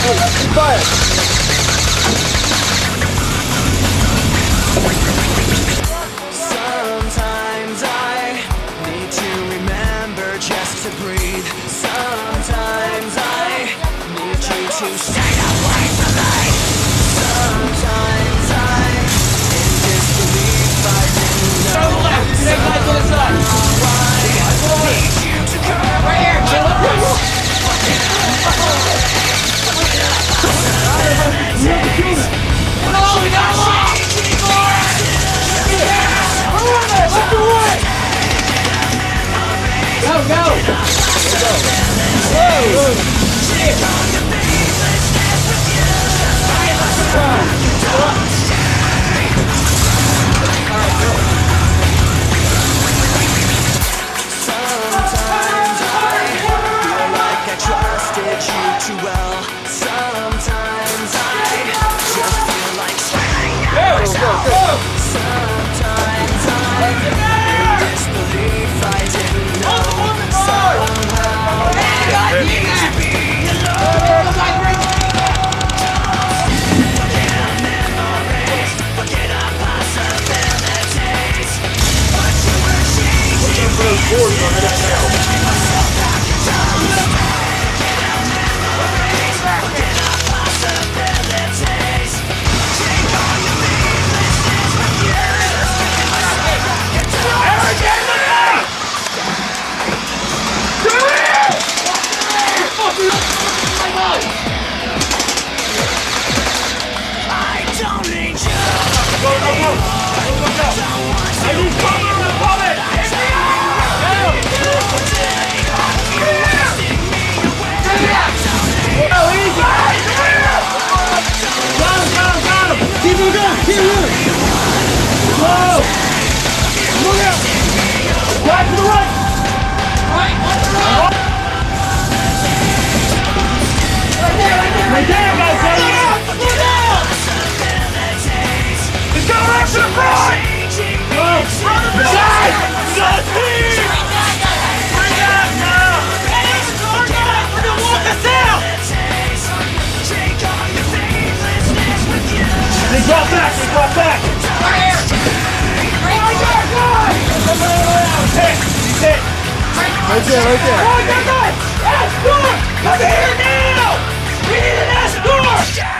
Fire! Sometimes I need to remember just to breathe. Sometimes I need you to stay away from me. Sometimes I, in disbelief, I didn't know. I need you to come right here. No, we got change anymore. Go, go! Sometimes I feel like I trusted you too well. Sometimes I just feel like spraying out myself. Sometimes I, in disbelief, I didn't know. Somehow I need to be alone. Forget our memories, forget our possibilities. But you were changing me. Myself back in time. Forget our memories, forget our possibilities. Take all your needlessness with you. Myself back in time. I don't need you. Go, go, go! I need cover! I'm coming! Got him! Keep him going! Keep him! Whoa! Look out! Right to the right! Right there! Right there, guys! Look out! He's going right to the front! Go! Side! Good team! Bring it up now! We're gonna walk us out! They drop back! They drop back! Right here! He's hit! Right there, right there! Escort! Come here now! We need an escort!